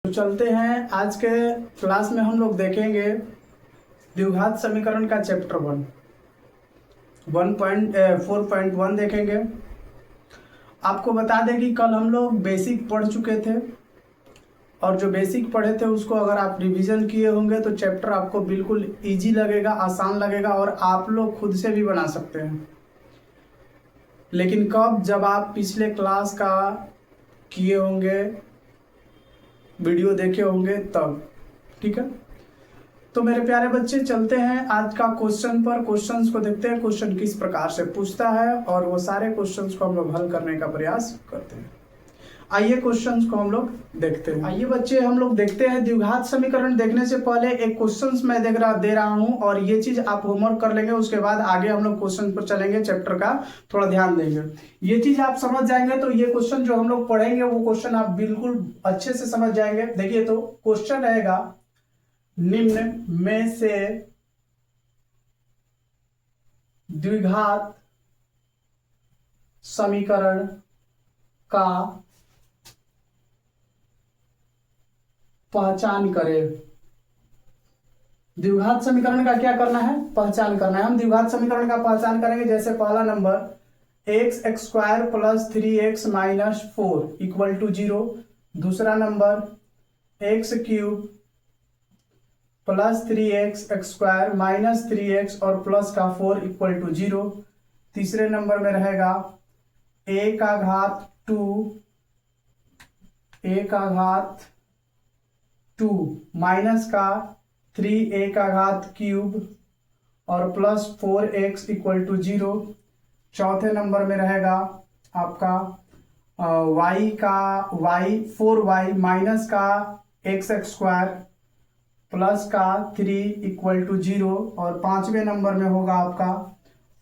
तो चलते हैं आज के क्लास में हम लोग देखेंगे द्विघात समीकरण का चैप्टर 4.1 देखेंगे। आपको बता दें कि कल हम लोग बेसिक पढ़ चुके थे और जो बेसिक पढ़े थे उसको अगर आप रिवीजन किए होंगे तो चैप्टर आपको बिल्कुल इजी लगेगा, आसान लगेगा और आप लोग खुद से भी बना सकते हैं। लेकिन कब? जब आप पिछले क्लास का किए होंगे, वीडियो देखे होंगे तब। ठीक है, तो मेरे प्यारे बच्चे चलते हैं आज का क्वेश्चन पर। क्वेश्चंस को देखते हैं, क्वेश्चन किस प्रकार से पूछता है और वो सारे क्वेश्चंस को हम लोग हल करने का प्रयास करते हैं। आइए क्वेश्चंस को हम लोग देखते हैं। आइए बच्चे हम लोग देखते हैं। द्विघात समीकरण देखने से पहले एक क्वेश्चंस मैं दे रहा हूं और ये चीज आप होमवर्क कर लेंगे। उसके बाद आगे हम लोग क्वेश्चन पर चलेंगे, चैप्टर का थोड़ा ध्यान देंगे। ये चीज आप समझ जाएंगे तो ये क्वेश्चन जो हम लोग पढ़ेंगे वो क्वेश्चन आप बिल्कुल अच्छे से समझ जाएंगे। देखिए, तो क्वेश्चन रहेगा, निम्न में से द्विघात समीकरण का पहचान करें। द्विघात समीकरण का क्या करना है? पहचान करना है। हम द्विघात समीकरण का पहचान करेंगे। जैसे पहला नंबर x² + 3x - 4 = 0। दूसरा नंबर x³ + 3x² - 3x और प्लस का 4 = 0। तीसरे नंबर में रहेगा a² माइनस का 3a³ और प्लस 4x = 0। चौथे नंबर में रहेगा आपका y4y माइनस का x² प्लस का 3 = 0 और पांचवें नंबर में होगा आपका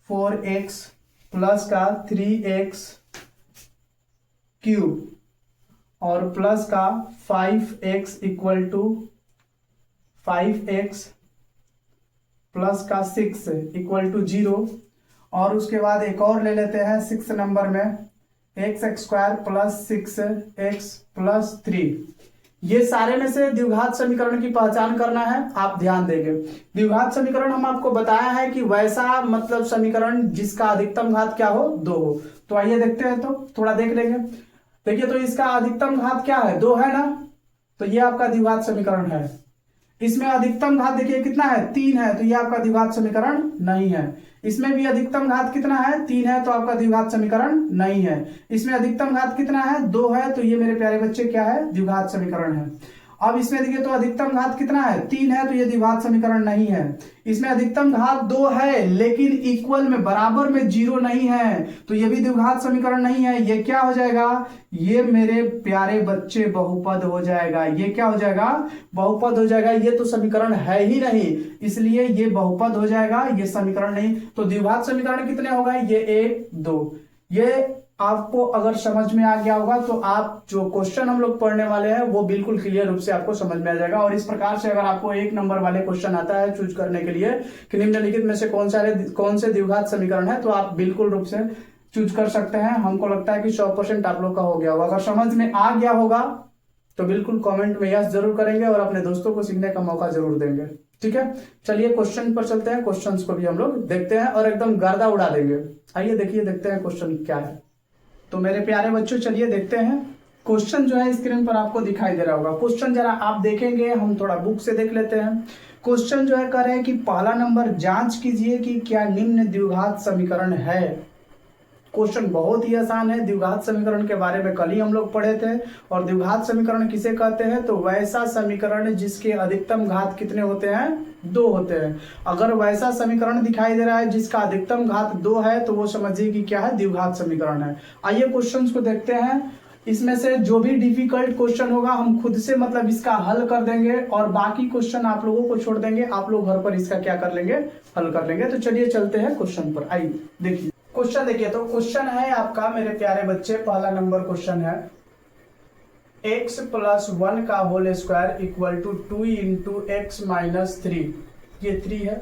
4x प्लस का 3x³ और प्लस का 5x प्लस का 6 = 0। और उसके बाद एक और ले लेते हैं 6 नंबर में x² + 6x + 3। ये सारे में से द्विघात समीकरण की पहचान करना है। आप ध्यान देंगे, द्विघात समीकरण हम आपको बताया है कि वैसा मतलब समीकरण जिसका अधिकतम घात क्या हो? 2 हो। तो आइए देखते हैं, तो थोड़ा देख लेंगे। देखिए, तो इसका अधिकतम घात क्या है? 2 है ना, तो ये आपका द्विघात समीकरण है। इसमें अधिकतम घात देखिए कितना है? 3 है, तो ये आपका द्विघात समीकरण नहीं है। इसमें भी अधिकतम घात कितना है? 3 है, तो आपका द्विघात समीकरण नहीं है। इसमें अधिकतम घात कितना है? 2 है, तो ये मेरे प्यारे बच्चे क्या है? द्विघात समीकरण है। अब इसमें देखिए, तो अधिकतम घात कितना है? 3 है, तो ये द्विघात समीकरण नहीं है। इसमें अधिकतम घात 2 है लेकिन इक्वल में, बराबर में 0 नहीं है, तो ये भी द्विघात समीकरण नहीं है। ये क्या हो जाएगा? ये मेरे प्यारे बच्चे बहुपद हो जाएगा। ये क्या हो जाएगा? बहुपद हो जाएगा। ये तो समीकरण है ही नहीं, इसलिए ये बहुपद हो जाएगा, ये समीकरण नहीं। तो द्विघात समीकरण कितने हो गए? ये 1 2। ये आपको अगर समझ में आ गया होगा तो आप जो क्वेश्चन हम लोग पढ़ने वाले हैं वो बिल्कुल क्लियर रूप से आपको समझ में आ जाएगा। और इस प्रकार से अगर आपको 1 नंबर वाले क्वेश्चन आता है चूज करने के लिए कि निम्नलिखित में से कौन से द्विघात समीकरण है, तो आप बिल्कुल रूप से चूज कर सकते हैं। हमको लगता है कि 100% आप लोग का हो गया होगा। अगर समझ में आ गया होगा तो बिल्कुल कमेंट में यस जरूर करेंगे और अपने दोस्तों को सीखने का मौका जरूर देंगे। ठीक है, चलिए क्वेश्चन पर चलते हैं। क्वेश्चंस को भी हम लोग देखते हैं और एकदम गर्दा उड़ा देंगे। आइए देखिए, देखते हैं क्वेश्चन क्या है। तो मेरे प्यारे बच्चों चलिए देखते हैं। क्वेश्चन जो है स्क्रीन पर आपको दिखाई दे रहा होगा। क्वेश्चन जरा आप देखेंगे, हम थोड़ा बुक से देख लेते हैं। क्वेश्चन जो है कह रहे हैं कि पहला नंबर, जांच कीजिए कि क्या निम्न द्विघात समीकरण है। क्वेश्चन बहुत ही आसान है। द्विघात समीकरण के बारे में कल ही हम लोग पढ़े थे। और द्विघात समीकरण किसे कहते हैं? तो वैसा समीकरण जिसके अधिकतम घात कितने होते हैं? 2 होते हैं। अगर वैसा समीकरण दिखाई दे रहा है जिसका अधिकतम घात 2 है तो वो समझिए कि क्या है? द्विघात समीकरण है। आइए क्वेश्चन को देखते हैं। इसमें से जो भी डिफिकल्ट क्वेश्चन होगा हम खुद से मतलब इसका हल कर देंगे और बाकी क्वेश्चन आप लोगों को छोड़ देंगे। आप लोग घर पर इसका क्या कर लेंगे? हल कर लेंगे। तो चलिए चलते हैं क्वेश्चन पर। आइए देखिए क्वेश्चन। देखिए, तो क्वेश्चन है आपका मेरे प्यारे बच्चे, पहला नंबर क्वेश्चन है x + 1 का होल स्क्वायर = 2 × x - 3। ये 3 है।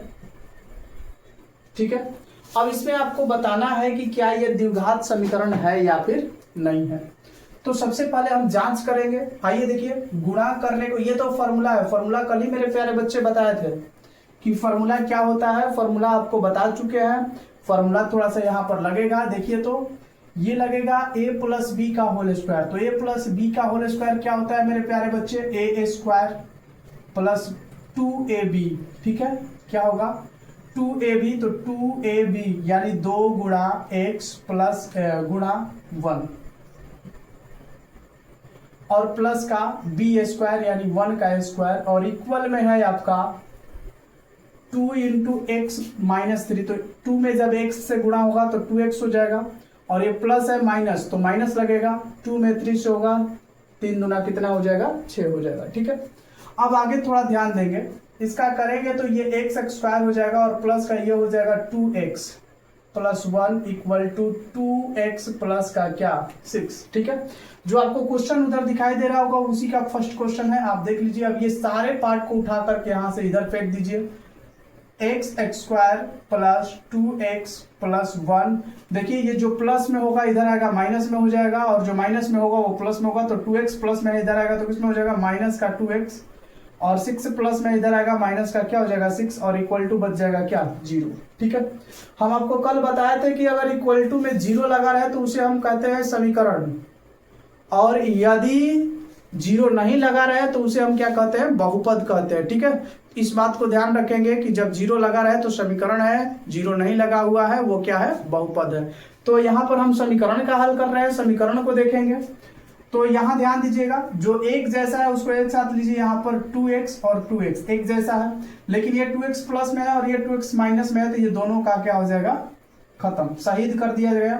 ठीक है, अब इसमें आपको बताना है कि क्या ये द्विघात समीकरण है या फिर नहीं है। तो सबसे पहले हम जांच करेंगे। आइए देखिए, गुणा करने को, ये तो फॉर्मूला है, फॉर्मूला कल ही मेरे प्यारे बच्चे बताए थे कि फॉर्मूला क्या होता है, फॉर्मूला आपको बता चुके हैं। फॉर्मूला थोड़ा सा यहाँ पर लगेगा, देखिए तो ये लगेगा a प्लस बी का होल स्क्वायर। तो a प्लस बी का होल स्क्वायर क्या होता है मेरे प्यारे बच्चे, a स्क्वायर प्लस 2ab, ठीक है, क्या होगा 2ab, तो 2ab यानी 2 गुणा x प्लस गुणा 1 और प्लस का b स्क्वायर यानी 1 का स्क्वायर, और इक्वल में है आपका 2 इंटू एक्स माइनस 3। तो 2 में जब x से गुणा होगा तो 2x हो जाएगा, और ये प्लस है माइनस तो माइनस लगेगा, 2 में 3 से होगा, 3 दूना कितना हो जाएगा, 6 हो जाएगा, ठीक है। अब आगे थोड़ा ध्यान देंगे, इसका करेंगे तो ये x स्क्वायर हो जाएगा और प्लस का ये हो जाएगा 2x plus 1 equal to 2x plus का क्या 6, ठीक है। जो आपको क्वेश्चन उधर दिखाई दे रहा होगा उसी का फर्स्ट क्वेश्चन है, आप देख लीजिए। अब ये सारे पार्ट को उठा करके यहां से इधर फेंक दीजिए, x square plus 2x plus 1। देखिए ये जो प्लस में होगा इधर आएगा माइनस में हो जाएगा, और जो माइनस में होगा वो प्लस में होगा। तो 2x प्लस में इधर आएगा तो किसमें हो जाएगा, माइनस का 2x, और 6 प्लस में इधर आएगा माइनस का क्या हो जाएगा 6, और इक्वल टू बच जाएगा क्या 0, ठीक है। हम आपको कल बताए थे कि अगर इक्वल टू में 0 लगा रहे तो उसे हम कहते हैं समीकरण, और यदि 0 नहीं लगा रहे तो उसे हम क्या कहते हैं, बहुपद कहते हैं, ठीक है। इस बात को ध्यान रखेंगे कि जब 0 लगा रहे तो समीकरण है, 0 नहीं लगा हुआ है वो क्या है, बहुपद है। तो यहाँ पर हम समीकरण का हल कर रहे हैं, समीकरण को देखेंगे। तो यहाँ ध्यान दीजिएगा, जो एक जैसा है उसको एक साथ लीजिए, यहाँ पर 2x और 2x एक जैसा है, लेकिन ये 2x प्लस में है और ये 2x माइनस में है, तो ये दोनों का क्या हो जाएगा, खत्म, शहीद कर दिया जाएगा।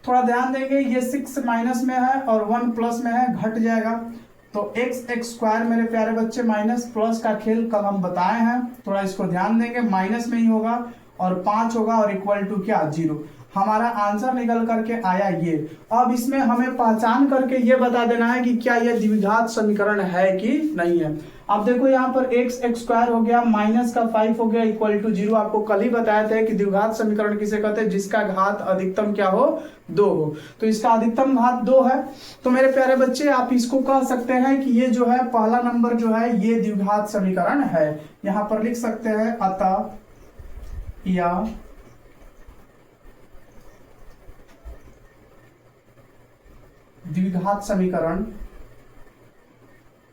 थोड़ा ध्यान देंगे, ये 6 माइनस में है और 1 प्लस में है, घट जाएगा। तो x स्क्वायर मेरे प्यारे बच्चे माइनस प्लस का खेल कल हम बताए हैं, थोड़ा इसको ध्यान देंगे, माइनस में ही होगा और 5 होगा और इक्वल टू क्या 0। हमारा आंसर निकल करके आया ये। अब इसमें हमें पहचान करके ये बता देना है कि क्या ये द्विघात समीकरण है कि नहीं है। अब देखो यहाँ पर x स्क्वायर हो गया माइनस का 5 हो गया इक्वल टू 0। आपको कल ही बताया था कि द्विघात समीकरण किसे कहते हैं, जिसका घात अधिकतम क्या हो, 2 हो। तो इसका अधिकतम घात 2 है। तो मेरे प्यारे बच्चे आप इसको कह सकते हैं कि ये जो है पहला नंबर जो है ये द्विघात समीकरण है। यहाँ पर लिख सकते हैं अतः या द्विघात समीकरण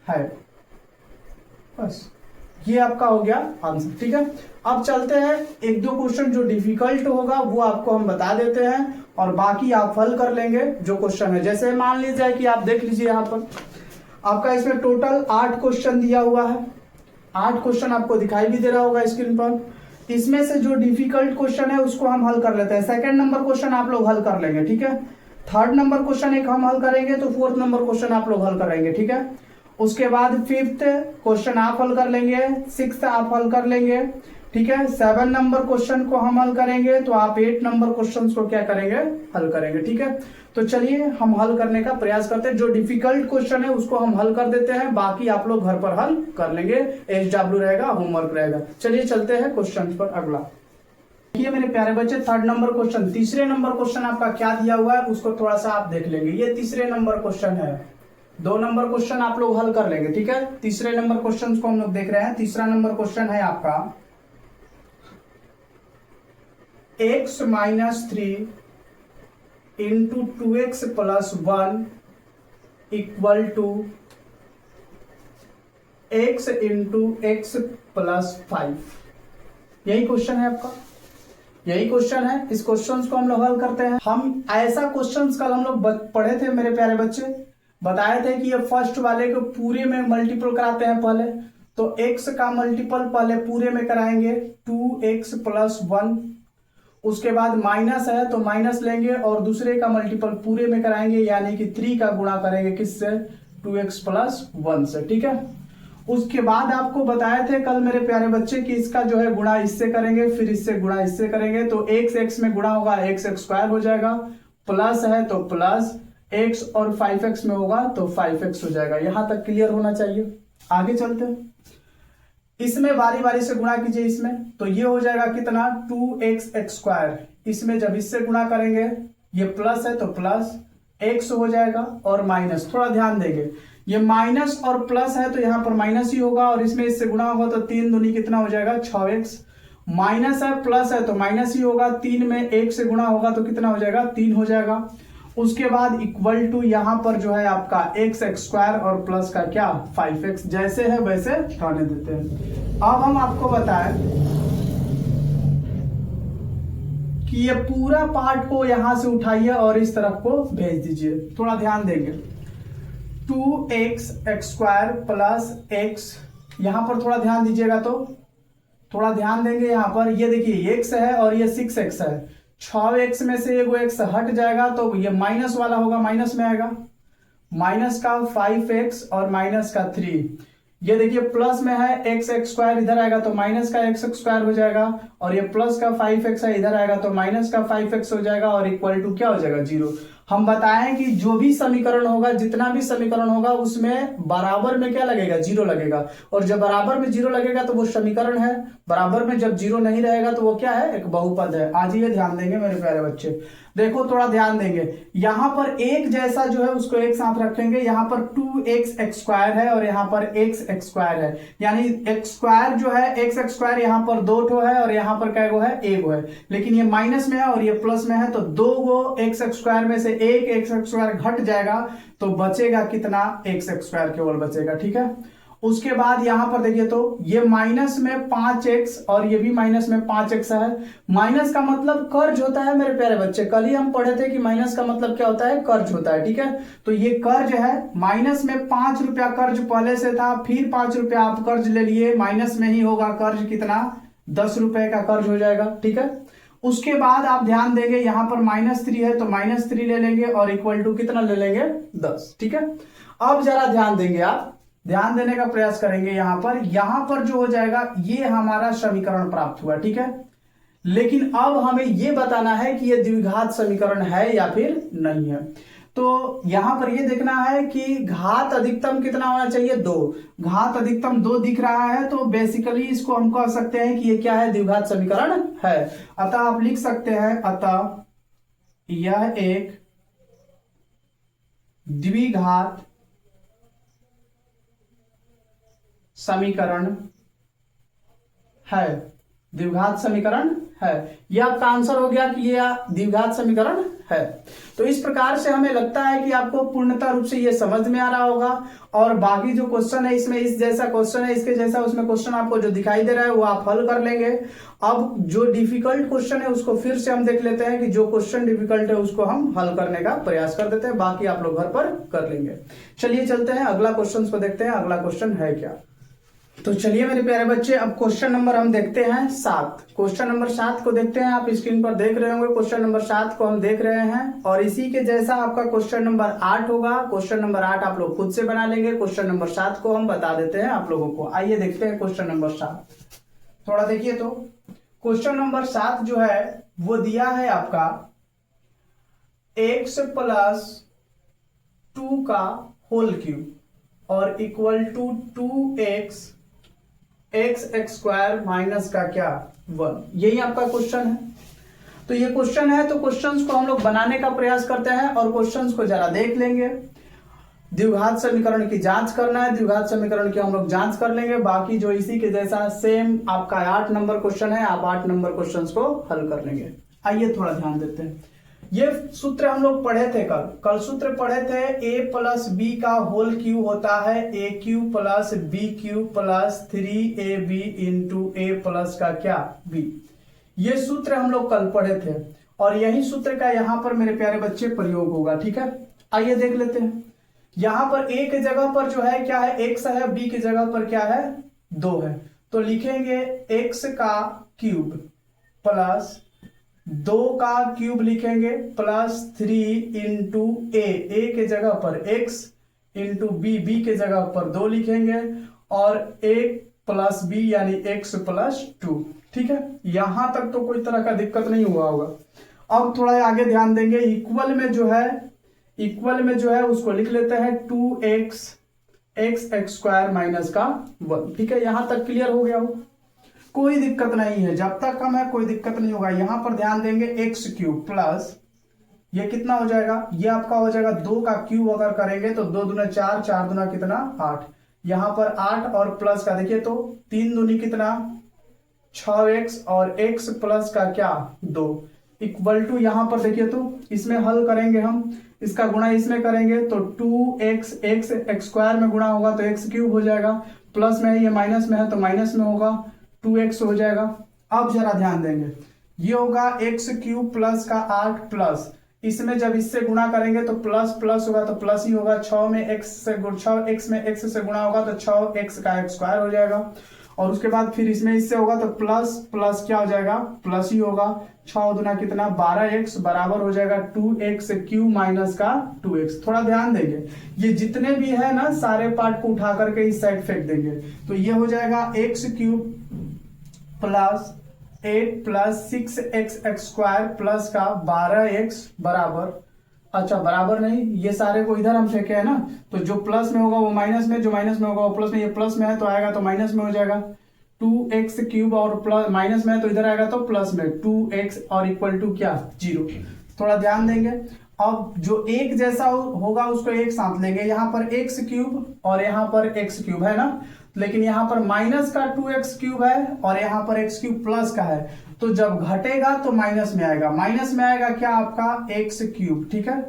है, बस ये आपका हो गया आंसर, ठीक है। अब चलते हैं, एक दो क्वेश्चन जो डिफिकल्ट होगा वो आपको हम बता देते हैं और बाकी आप हल कर लेंगे जो क्वेश्चन है। जैसे मान लीजिए कि आप देख लीजिए यहाँ पर आपका इसमें टोटल 8 क्वेश्चन दिया हुआ है, 8 क्वेश्चन आपको दिखाई भी दे रहा होगा स्क्रीन पर। इसमें से जो डिफिकल्ट क्वेश्चन है उसको हम हल कर लेते हैं। सेकंड नंबर क्वेश्चन आप लोग हल कर लेंगे, ठीक है। थर्ड नंबर क्वेश्चन एक हम हल करेंगे, तो फोर्थ नंबर क्वेश्चन आप लोग हल करेंगे, ठीक है। उसके बाद 5th क्वेश्चन आप हल कर लेंगे, 6th आप हल कर लेंगे, ठीक है। 7 नंबर क्वेश्चन को हम हल करेंगे, तो आप 8 नंबर क्वेश्चन को क्या करेंगे, हल करेंगे, ठीक है। तो चलिए हम हल करने का प्रयास करते हैं। जो डिफिकल्ट क्वेश्चन है उसको हम हल कर देते हैं, बाकी आप लोग घर पर हल कर लेंगे, HW रहेगा, होमवर्क रहेगा। चलिए चलते हैं क्वेश्चन पर अगला। देखिए मेरे प्यारे बच्चे, थर्ड नंबर क्वेश्चन, तीसरे नंबर क्वेश्चन आपका क्या दिया हुआ है उसको थोड़ा सा आप देख लेंगे। ये तीसरे नंबर क्वेश्चन है, 2 नंबर क्वेश्चन आप लोग हल कर लेंगे, ठीक है। तीसरे नंबर क्वेश्चन को हम लोग देख रहे हैं। तीसरा नंबर क्वेश्चन है आपका x minus 3 into 2x plus 1 equal to x into x plus 5। यही क्वेश्चन है आपका, यही क्वेश्चन है। इस क्वेश्चन को हम लोग हल करते हैं। हम ऐसा क्वेश्चन कल हम लोग पढ़े थे मेरे प्यारे बच्चे, बताए थे कि ये फर्स्ट वाले को पूरे में मल्टीपल कराते हैं पहले। तो x का मल्टीपल पहले पूरे में कराएंगे 2x प्लस 1, उसके बाद माइनस है तो माइनस लेंगे और दूसरे का मल्टीपल पूरे में कराएंगे, यानी कि 3 का गुणा करेंगे किससे, 2x प्लस 1 से, ठीक है। उसके बाद आपको बताए थे कल मेरे प्यारे बच्चे कि इसका जो है गुणा इससे करेंगे, फिर इससे गुणा इससे करेंगे, तो x में गुणा होगा x स्क्वायर हो जाएगा, प्लस है तो प्लस x और 5x में होगा तो 5x हो जाएगा। यहां तक क्लियर होना चाहिए। आगे चलते हैं, इसमें बारी बारी से गुणा कीजिए। इसमें तो ये हो जाएगा कितना, 2x स्क्वायर। इसमें जब इससे गुणा करेंगे, ये प्लस है तो प्लस एक्स हो जाएगा और माइनस, थोड़ा ध्यान देंगे, ये माइनस और प्लस है तो यहां पर माइनस ही होगा और इसमें इससे गुणा होगा तो 3 दूनी कितना हो जाएगा 6x, माइनस है प्लस है तो माइनस ही होगा, 3 में 1 से गुणा होगा तो कितना हो जाएगा 3 हो जाएगा। उसके बाद इक्वल टू यहां पर जो है आपका x x स्क्वायर और प्लस का क्या 5x, जैसे है वैसे रहने देते हैं। अब हम आपको बताएं कि ये पूरा पार्ट को यहां से उठाइए और इस तरफ को भेज दीजिए, थोड़ा ध्यान देंगे। 2x x square plus x, यहां पर थोड़ा ध्यान दीजिएगा, तो थोड़ा ध्यान देंगे यहां पर, ये देखिए x है और ये 6x है, 6x में से एगो x हट जाएगा तो ये माइनस वाला होगा, माइनस में आएगा, माइनस का 5x और माइनस का 3, ये देखिए प्लस में है x x स्क्वायर, इधर आएगा तो माइनस का x x स्क्वायर हो जाएगा, और ये प्लस का 5x है, इधर आएगा तो माइनस का 5x हो जाएगा और इक्वल टू क्या हो जाएगा 0। हम बताएं कि जो भी समीकरण होगा, जितना भी समीकरण होगा उसमें बराबर में क्या लगेगा 0 लगेगा, और जब बराबर में 0 लगेगा तो वो समीकरण है, बराबर में जब 0 नहीं रहेगा तो वो क्या है, एक बहुपद है। आज ये ध्यान देंगे मेरे प्यारे बच्चे, देखो थोड़ा ध्यान देंगे, यहां पर एक जैसा जो है उसको एक साथ रखेंगे, यहां पर 2x x स्क्वायर है और यहां पर x x स्क्वायर है, यानी x स्क्वायर जो है x x स्क्वायर यहां पर 2 ठो है और यहां पर क्या गो है, एक है, लेकिन ये माइनस में है और ये प्लस में है तो 2 गो x x स्क्वायर में से एक x x स्क्वायर घट जाएगा तो बचेगा कितना, x x स्क्वायर केवल बचेगा, ठीक है। उसके बाद यहां पर देखिए तो ये माइनस में 5x और ये भी माइनस में 5x है, माइनस का मतलब कर्ज होता है मेरे प्यारे बच्चे, कल ही हम पढ़े थे कि माइनस का मतलब क्या होता है, कर्ज होता है, ठीक है। तो ये कर्ज है, माइनस में 5 रुपया कर्ज पहले से था, फिर 5 रुपया आप कर्ज ले लिए, माइनस में ही होगा कर्ज कितना, 10 रुपए का कर्ज हो जाएगा, ठीक है। उसके बाद आप ध्यान देंगे यहां पर -3 है तो -3 ले लेंगे और इक्वल टू कितना ले लेंगे 10, ठीक है। अब जरा ध्यान देंगे, आप ध्यान देने का प्रयास करेंगे, यहां पर जो हो जाएगा ये हमारा समीकरण प्राप्त हुआ, ठीक है। लेकिन अब हमें यह बताना है कि यह द्विघात समीकरण है या फिर नहीं है। तो यहां पर यह देखना है कि घात अधिकतम कितना होना चाहिए, 2, घात अधिकतम 2 दिख रहा है तो बेसिकली इसको हम कह सकते हैं कि यह क्या है, द्विघात समीकरण है। अतः आप लिख सकते हैं, अतः यह एक द्विघात समीकरण है, द्विघात समीकरण है। यह आपका आंसर हो गया कि यह द्विघात समीकरण है। तो इस प्रकार से हमें लगता है कि आपको पूर्णतः रूप से यह समझ में आ रहा होगा, और बाकी जो क्वेश्चन है इसमें इस जैसा क्वेश्चन है, इसके जैसा उसमें क्वेश्चन आपको जो दिखाई दे रहा है वो आप हल कर लेंगे। अब जो डिफिकल्ट क्वेश्चन है उसको फिर से हम देख लेते हैं कि जो क्वेश्चन डिफिकल्ट है उसको हम हल करने का प्रयास कर देते हैं, बाकी आप लोग घर पर कर लेंगे। चलिए चलते हैं अगला क्वेश्चन को देखते हैं, अगला क्वेश्चन है क्या। तो चलिए मेरे प्यारे बच्चे, अब क्वेश्चन नंबर हम देखते हैं 7। क्वेश्चन नंबर 7 को देखते हैं, आप स्क्रीन पर देख रहे होंगे, क्वेश्चन नंबर 7 को हम देख रहे हैं, और इसी के जैसा आपका क्वेश्चन नंबर 8 होगा। क्वेश्चन नंबर 8 आप लोग खुद से बना लेंगे, क्वेश्चन नंबर 7 को हम बता देते हैं आप लोगों को। आइए देखते हैं क्वेश्चन नंबर 7, थोड़ा देखिए। तो क्वेश्चन नंबर 7 जो है वो दिया है आपका x + 2 का होल क्यूब और equal to 2x x x square minus का क्या 1, यही आपका क्वेश्चन है। तो ये क्वेश्चन है, तो क्वेश्चंस को हम लोग बनाने का प्रयास करते हैं और क्वेश्चंस को जरा देख लेंगे। द्विघात समीकरण की जांच करना है, द्विघात समीकरण की हम लोग जांच कर लेंगे, बाकी जो इसी के जैसा सेम आपका 8 नंबर क्वेश्चन है, आप 8 नंबर क्वेश्चंस को हल कर लेंगे। आइए थोड़ा ध्यान देते हैं, ये सूत्र हम लोग पढ़े थे कल सूत्र पढ़े थे, a + b का होल क्यूब होता है a³ + b³ + 3ab × a+ का क्या b। ये सूत्र हम लोग कल पढ़े थे और यही सूत्र का यहां पर मेरे प्यारे बच्चे प्रयोग होगा, ठीक है। आइए देख लेते हैं, यहां पर a की जगह पर जो है क्या है, x है, b की जगह पर क्या है 2 है, तो लिखेंगे x का क्यूब प्लस 2 का क्यूब लिखेंगे प्लस 3 × a के जगह पर x × b के जगह पर 2 लिखेंगे और a + b यानी x + 2, ठीक है। यहां तक तो कोई तरह का दिक्कत नहीं हुआ होगा। अब थोड़ा आगे ध्यान देंगे, इक्वल में जो है उसको लिख लेते हैं 2x x x square minus का 1, ठीक है। यहां तक क्लियर हो गया हो, कोई दिक्कत नहीं है, जब तक कम है कोई दिक्कत नहीं होगा। यहां पर ध्यान देंगे x³ प्लस ये कितना हो जाएगा, ये आपका हो जाएगा 2 का क्यूब अगर करेंगे तो 2 दूना 4, 4 दूना कितना 8, यहां पर 8 और प्लस का देखिए तो 3 दूनी कितना 6x और x प्लस का क्या 2 इक्वल टू, यहां पर देखिए तो इसमें हल करेंगे हम, इसका गुणा इसमें करेंगे तो 2x x स्क्वायर में गुणा होगा तो x क्यूब हो जाएगा, प्लस में है ये माइनस में है तो माइनस में होगा 2x हो जाएगा। अब जरा ध्यान देंगे, ये होगा x क्यूब प्लस का 8 प्लस, इसमें जब इससे गुणा करेंगे तो प्लस प्लस होगा तो प्लस ही होगा, 6 में x से 6x में x से गुणा होगा तो 6x का x स्क्वायर हो जाएगा, और उसके बाद फिर इसमें इससे होगा तो प्लस प्लस क्या हो जाएगा प्लस ही होगा, 6 दूना कितना 12x बराबर हो जाएगा 2x क्यूब माइनस का 2x। थोड़ा ध्यान देंगे, ये जितने भी है ना सारे पार्ट को उठा करके इस साइड फेंक देंगे, तो ये हो जाएगा x cube plus 8 plus 6x square plus का 12x बराबर, अच्छा बराबर नहीं, ये सारे को इधर हम फेंके है ना, तो जो प्लस में होगा वो माइनस में, जो माइनस में होगा वो प्लस में, ये प्लस में है तो आएगा तो माइनस में हो जाएगा 2x क्यूब, और प्लस माइनस में है तो इधर आएगा तो प्लस में 2x और इक्वल टू क्या 0। थोड़ा ध्यान देंगे, अब जो एक जैसा होगा उसको एक साथ लेंगे, यहां पर x क्यूब और यहां पर x क्यूब है ना, लेकिन यहां पर माइनस का 2x क्यूब है और यहां पर x क्यूब प्लस का है, तो जब घटेगा तो माइनस में आएगा, माइनस में आएगा क्या आपका x क्यूब, ठीक है।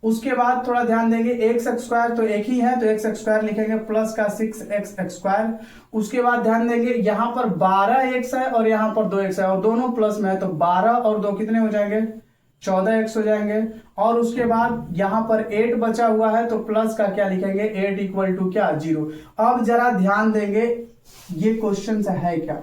उसके बाद थोड़ा ध्यान देंगे x स्क्वायर तो एक ही है तो x स्क्वायर लिखेंगे प्लस का 6x स्क्वायर, उसके बाद ध्यान देंगे यहां पर 12x है और यहां पर 2x है और दोनों प्लस में है तो 12 और 2 कितने हो जाएंगे 14x हो जाएंगे, और उसके बाद यहां पर 8 बचा हुआ है तो प्लस का क्या लिखेंगे 8 इक्वल टू क्या 0। अब जरा ध्यान देंगे ये क्वेश्चन है क्या,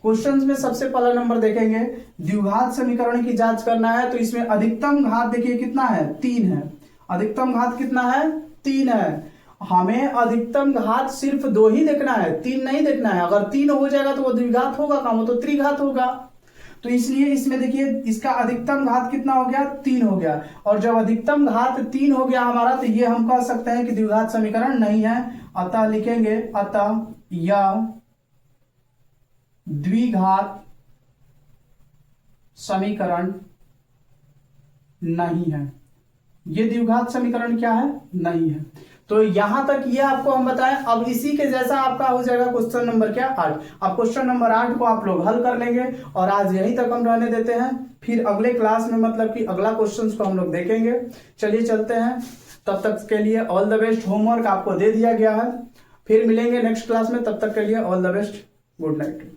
क्वेश्चन में सबसे पहला नंबर देखेंगे, द्विघात समीकरण की जांच करना है, तो इसमें अधिकतम घात देखिए कितना है 3 है, अधिकतम घात कितना है 3 है, हमें अधिकतम घात सिर्फ 2 ही देखना है 3 नहीं देखना है, अगर 3 हो जाएगा तो वो द्विघात होगा काम, वो तो त्रिघात होगा, तो इसलिए इसमें देखिए इसका अधिकतम घात कितना हो गया 3 हो गया, और जब अधिकतम घात 3 हो गया हमारा तो ये हम कह सकते हैं कि द्विघात समीकरण नहीं है, अतः लिखेंगे अतः यह द्विघात समीकरण नहीं है, ये द्विघात समीकरण क्या है नहीं है। तो यहां तक ये आपको हम बताएं, अब इसी के जैसा आपका हो जाएगा क्वेश्चन नंबर क्या 8। अब क्वेश्चन नंबर 8 को आप लोग हल कर लेंगे, और आज यहीं तक हम रहने देते हैं, फिर अगले क्लास में मतलब कि अगला क्वेश्चन को हम लोग देखेंगे। चलिए चलते हैं, तब तक के लिए ऑल द बेस्ट, होमवर्क आपको दे दिया गया है, फिर मिलेंगे नेक्स्ट क्लास में, तब तक के लिए all the best, good night.